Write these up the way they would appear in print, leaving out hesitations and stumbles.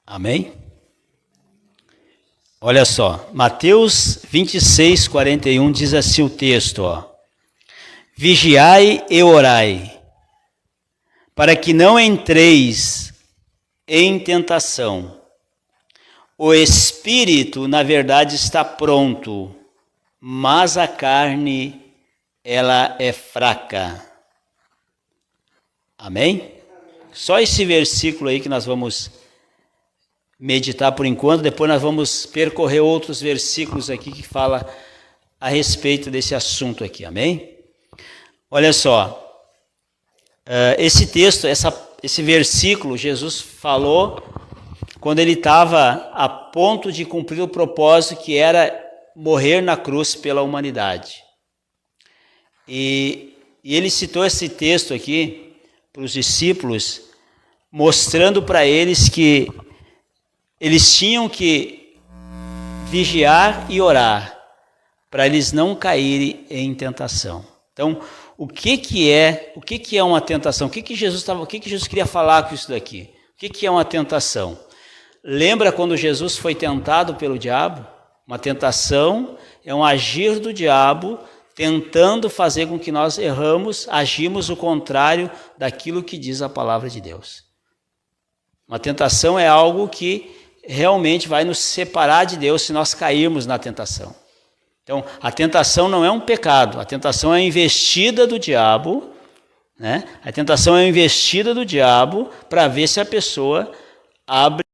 Amém? Olha só, Mateus 26, 41 diz assim o texto, ó. Vigiai e orai, para que não entreis em tentação. O espírito, na verdade, está pronto, mas a carne, ela é fraca. Amém? Só esse versículo aí que nós vamos meditar por enquanto, depois nós vamos percorrer outros versículos aqui que fala a respeito desse assunto aqui, amém? Olha só, esse texto, esse versículo, Jesus falou quando ele estava a ponto de cumprir o propósito que era morrer na cruz pela humanidade. E ele citou esse texto aqui para os discípulos, mostrando para eles que eles tinham que vigiar e orar para eles não caírem em tentação. Então, o que é uma tentação? O que Jesus queria falar com isso daqui? O que é uma tentação? Lembra quando Jesus foi tentado pelo diabo? Uma tentação é um agir do diabo tentando fazer com que nós agimos o contrário daquilo que diz a palavra de Deus. Uma tentação é algo que realmente vai nos separar de Deus se nós cairmos na tentação. Então, a tentação não é um pecado, a tentação é a investida do diabo, né? A tentação é a investida do diabo para ver se a pessoa abre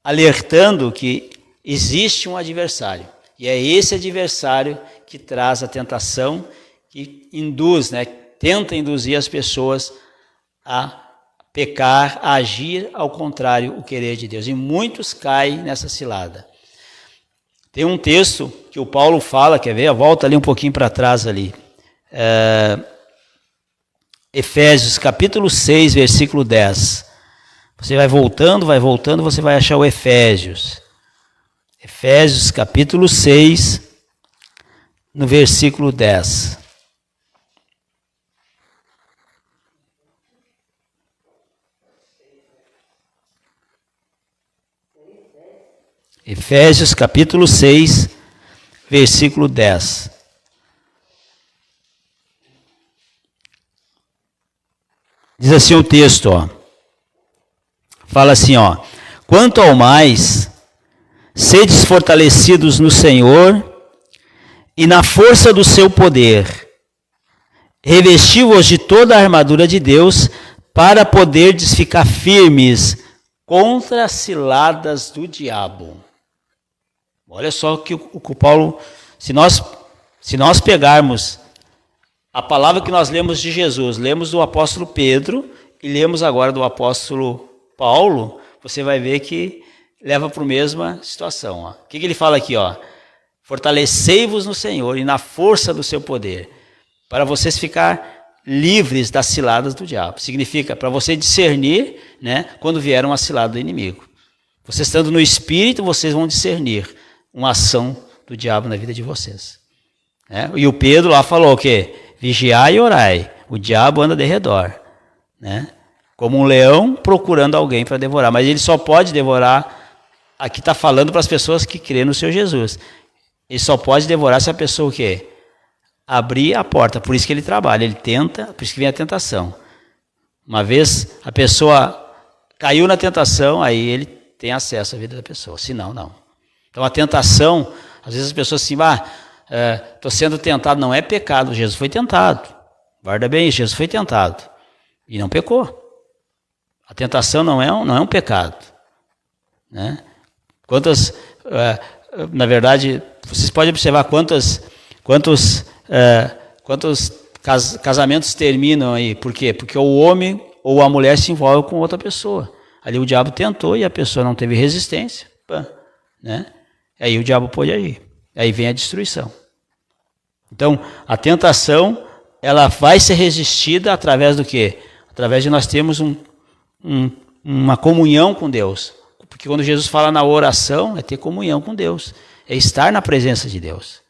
alertando que existe um adversário. E é esse adversário que traz a tentação, que induz, né, tenta induzir as pessoas a pecar, a agir ao contrário o querer de Deus. E muitos caem nessa cilada. Tem um texto que o Paulo fala, quer ver? Volta ali um pouquinho para trás ali. Efésios, capítulo 6, versículo 10. Você vai voltando, você vai achar o Efésios. Efésios, capítulo 6, no versículo 10. Efésios, capítulo 6, versículo 10. Diz assim o texto, ó. Fala assim, ó. Quanto ao mais, sedes fortalecidos no Senhor e na força do seu poder. Revesti-vos de toda a armadura de Deus para poderdes ficar firmes contra as ciladas do diabo. Olha só que o Paulo, se nós pegarmos a palavra que nós lemos de Jesus, lemos do apóstolo Pedro e lemos agora do apóstolo Paulo, você vai ver que leva para a mesma situação. Ó. O que ele fala aqui? Ó? Fortalecei-vos no Senhor e na força do seu poder, para vocês ficar livres das ciladas do diabo. Significa para você discernir, né, quando vier uma cilada do inimigo. Vocês estando no Espírito, vocês vão discernir uma ação do diabo na vida de vocês. E o Pedro lá falou o quê? Vigiai e orai. O diabo anda de redor. Né? Como um leão procurando alguém para devorar. Mas ele só pode devorar, aqui está falando para as pessoas que crêem no Senhor Jesus. Ele só pode devorar se a pessoa o quê? Abrir a porta. Por isso que ele trabalha, ele tenta, por isso que vem a tentação. Uma vez a pessoa caiu na tentação, aí ele tem acesso à vida da pessoa. Senão, não. Então a tentação, às vezes as pessoas assim, estou sendo tentado, não é pecado, Jesus foi tentado. Guarda bem isso, Jesus foi tentado. E não pecou. A tentação não é um pecado. Né? Na verdade, vocês podem observar quantos casamentos terminam aí. Por quê? Porque o homem ou a mulher se envolve com outra pessoa. Ali o diabo tentou e a pessoa não teve resistência. Né? Aí o diabo pode agir. Aí vem a destruição. Então, a tentação, ela vai ser resistida através do quê? Através de nós termos uma comunhão com Deus. Porque quando Jesus fala na oração, é ter comunhão com Deus. É estar na presença de Deus.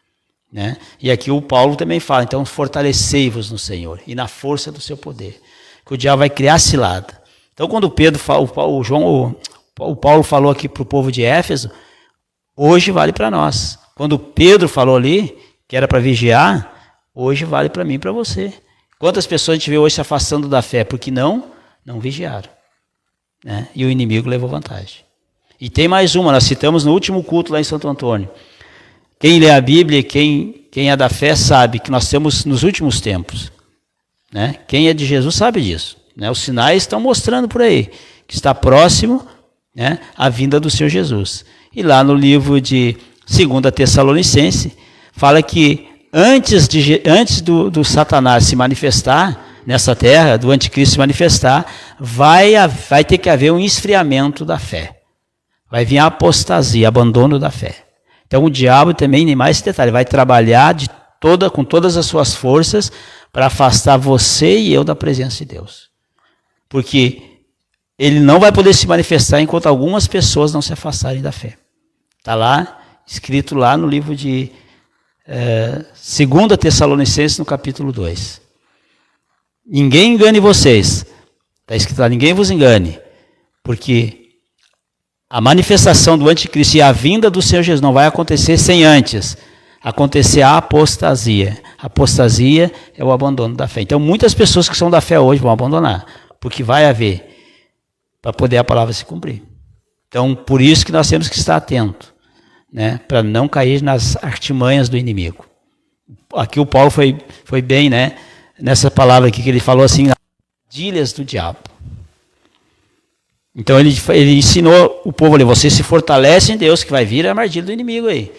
Né? E aqui o Paulo também fala, então fortalecei-vos no Senhor e na força do seu poder. Que o diabo vai criar cilada. Então, quando o Paulo falou aqui para o povo de Éfeso, hoje vale para nós. Quando Pedro falou ali, que era para vigiar, hoje vale para mim e para você. Quantas pessoas a gente vê hoje se afastando da fé? Porque não vigiaram. Né? E o inimigo levou vantagem. E tem mais uma, nós citamos no último culto lá em Santo Antônio. Quem lê a Bíblia, quem é da fé, sabe que nós estamos nos últimos tempos. Né? Quem é de Jesus sabe disso. Né? Os sinais estão mostrando por aí, que está próximo, né, a vinda do Senhor Jesus. E lá no livro de 2 Tessalonicenses, fala que antes do Satanás se manifestar nessa terra, do anticristo se manifestar, vai ter que haver um esfriamento da fé. Vai vir a apostasia, abandono da fé. Então o diabo também, nem mais esse detalhe, vai trabalhar com todas as suas forças para afastar você e eu da presença de Deus. Porque ele não vai poder se manifestar enquanto algumas pessoas não se afastarem da fé. Está lá, escrito lá no livro de 2 Tessalonicenses, no capítulo 2. Ninguém engane vocês. Está escrito lá, ninguém vos engane. Porque a manifestação do anticristo e a vinda do Senhor Jesus não vai acontecer sem antes acontecer a apostasia. A apostasia é o abandono da fé. Então, muitas pessoas que são da fé hoje vão abandonar, porque vai haver, para poder a palavra se cumprir. Então, por isso que nós temos que estar atentos, né, para não cair nas artimanhas do inimigo. Aqui o Paulo foi bem, né, nessa palavra aqui que ele falou assim, armadilhas do diabo. Então ele ensinou o povo ali, você se fortalece em Deus, que vai vir a armadilha do inimigo aí.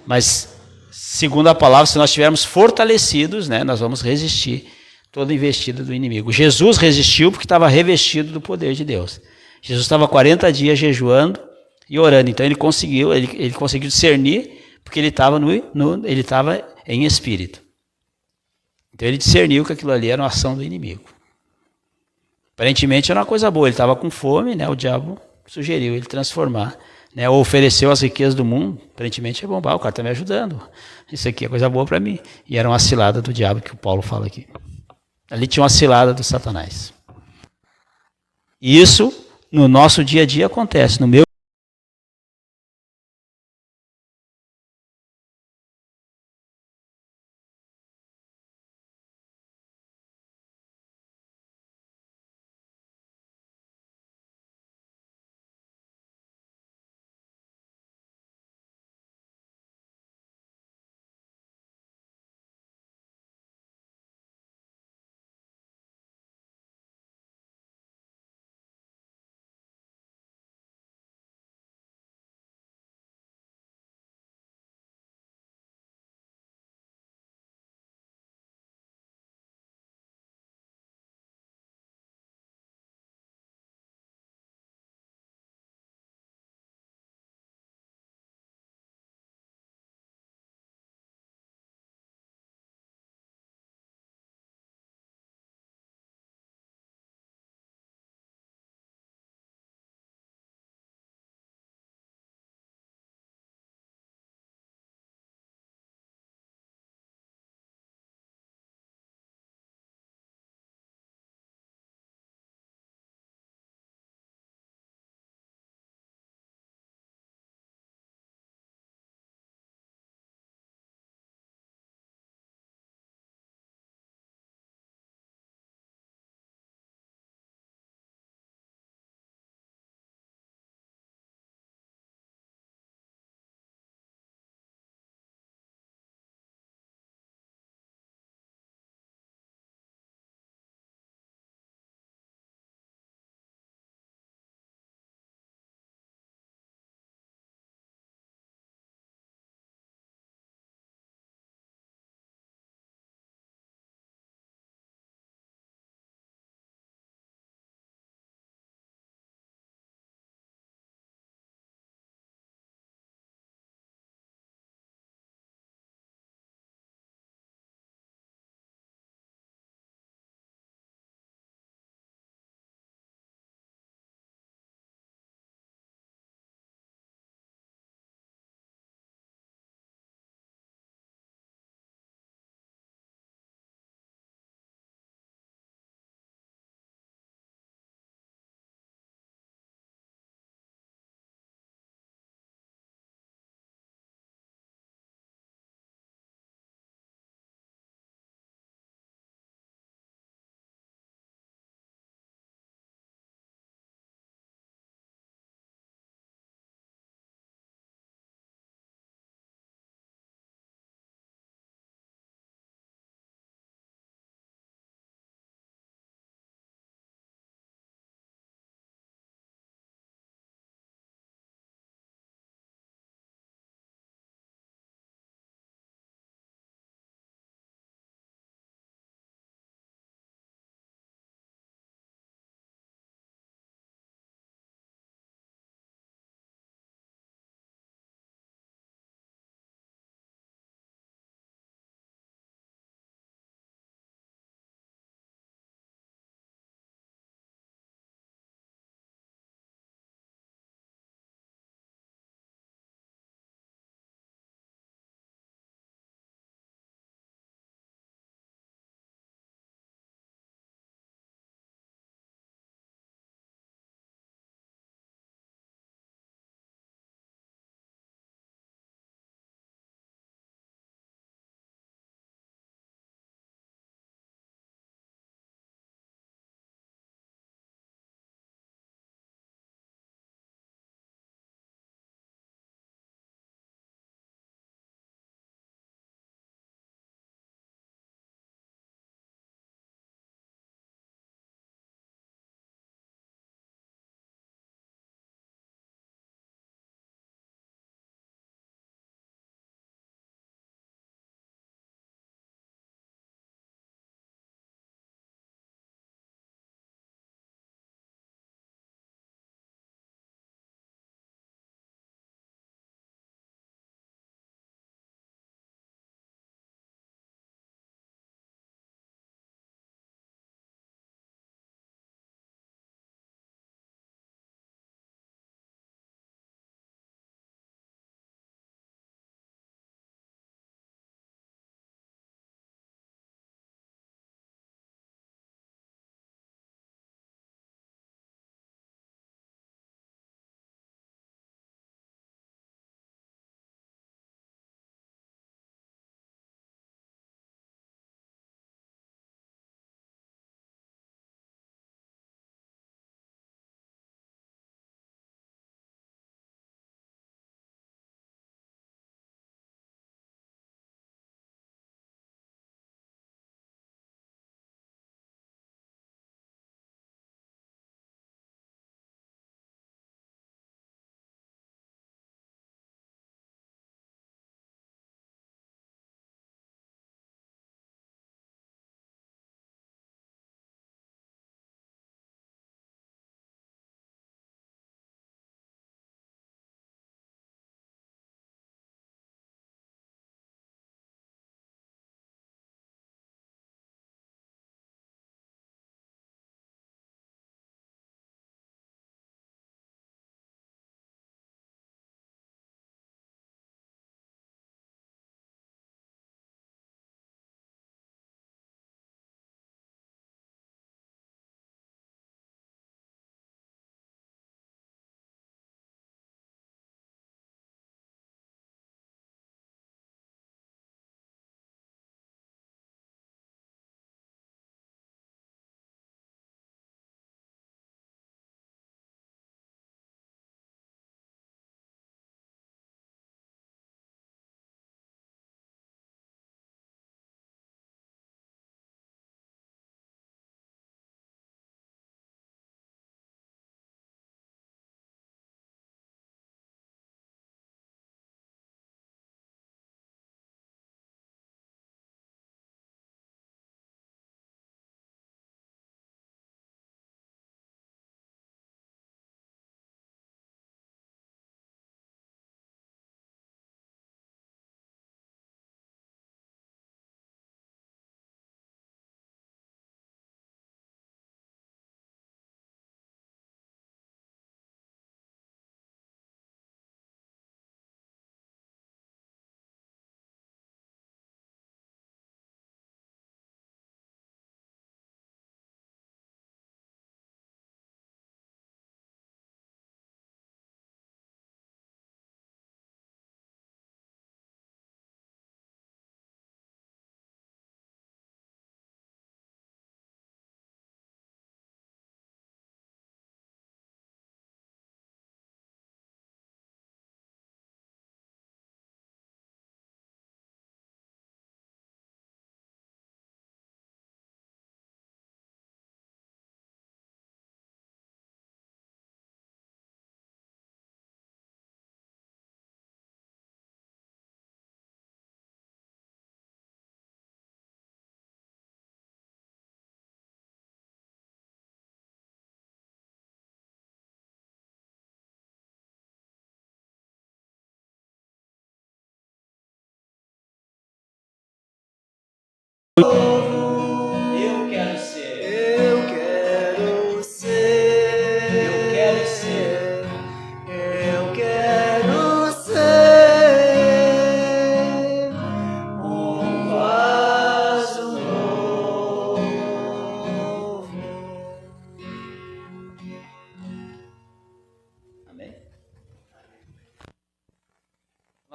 Mas, segundo a palavra, se nós estivermos fortalecidos, né, nós vamos resistir toda investida do inimigo. Jesus resistiu porque estava revestido do poder de Deus. Jesus estava 40 dias jejuando e orando, então ele conseguiu discernir, porque ele estava ele estava em espírito. Então ele discerniu que aquilo ali era uma ação do inimigo. Aparentemente era uma coisa boa, ele estava com fome, né? O diabo sugeriu ele transformar, né? Ou ofereceu as riquezas do mundo. Aparentemente é bom, o cara está me ajudando. Isso aqui é coisa boa para mim. E era uma cilada do diabo que o Paulo fala aqui. Ali tinha uma cilada do Satanás. E isso no nosso dia a dia acontece. No meu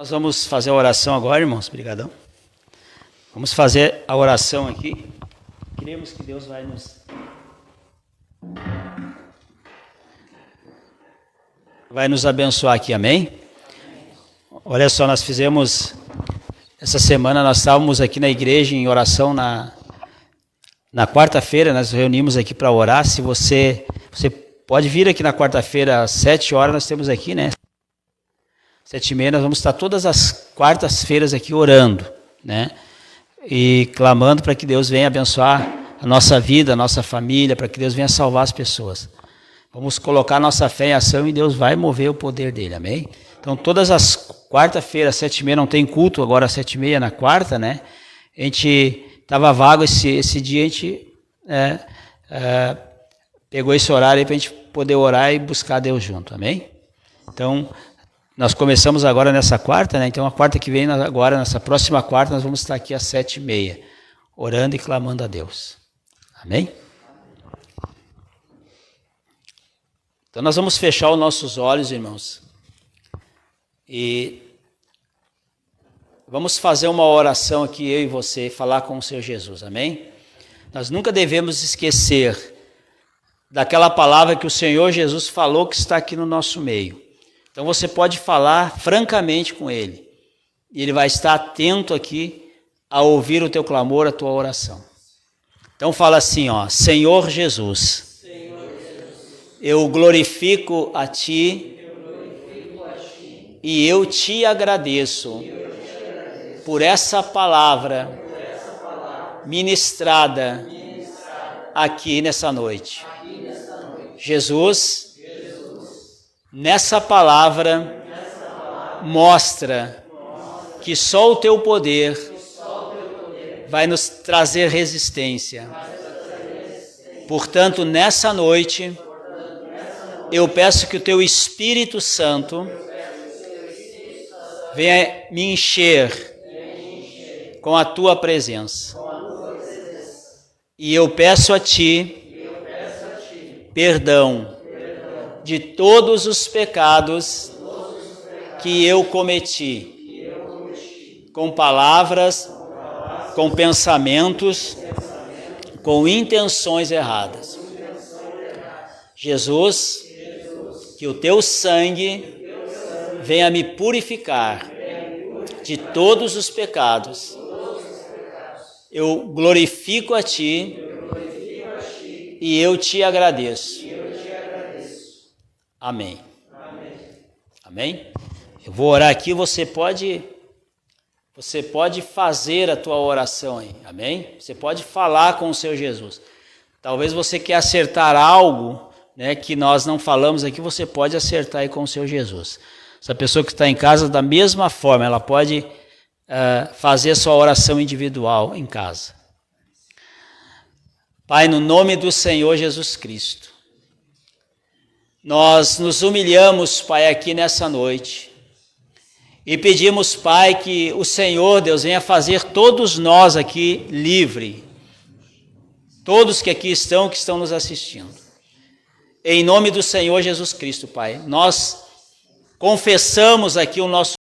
Nós vamos fazer a oração agora, irmãos. Obrigadão. Vamos fazer a oração aqui. Cremos que Deus vai nos abençoar aqui, amém? Olha só, nós fizemos, essa semana nós estávamos aqui na igreja em oração na quarta-feira, nós nos reunimos aqui para orar. Se você pode vir aqui na quarta-feira às 7 horas, nós temos aqui, né? 7h30, nós vamos estar todas as quartas-feiras aqui orando, né? E clamando para que Deus venha abençoar a nossa vida, a nossa família, para que Deus venha salvar as pessoas. Vamos colocar nossa fé em ação e Deus vai mover o poder dele, amém? Então, todas as quarta-feiras, 7h30, não tem culto, agora 7h30 na quarta, né? A gente estava vago esse dia, a gente pegou esse horário aí para a gente poder orar e buscar Deus junto, amém? Então, nós começamos agora nessa quarta, né? Então, a quarta que vem, agora, nessa próxima quarta, nós vamos estar aqui às 7h30, orando e clamando a Deus, amém? Então, nós vamos fechar os nossos olhos, irmãos, e vamos fazer uma oração aqui, eu e você, falar com o Senhor Jesus, amém? Nós nunca devemos esquecer daquela palavra que o Senhor Jesus falou que está aqui no nosso meio. Então, você pode falar francamente com Ele, e Ele vai estar atento aqui a ouvir o teu clamor, a tua oração. Então, fala assim, ó: Senhor Jesus, eu glorifico a Ti e eu Te agradeço por essa palavra ministrada aqui nessa noite. Jesus, nessa palavra, mostra que só o Teu poder vai nos trazer resistência. Portanto, nessa noite, eu peço que o Teu Espírito Santo venha me encher com a Tua presença. E eu peço a Ti perdão de todos os pecados que eu cometi, com palavras, com pensamentos, com intenções erradas. Jesus, que o Teu sangue venha me purificar de todos os pecados. Eu glorifico a Ti e eu Te agradeço. Amém. Amém? Eu vou orar aqui, você pode fazer a tua oração aí, amém? Você pode falar com o Senhor Jesus. Talvez você quer acertar algo, né, que nós não falamos aqui, você pode acertar aí com o Senhor Jesus. Essa pessoa que está em casa, da mesma forma, ela pode fazer a sua oração individual em casa. Pai, no nome do Senhor Jesus Cristo, nós nos humilhamos, Pai, aqui nessa noite e pedimos, Pai, que o Senhor, Deus, venha fazer todos nós aqui livre, todos que aqui estão, que estão nos assistindo. Em nome do Senhor Jesus Cristo, Pai, nós confessamos aqui o nosso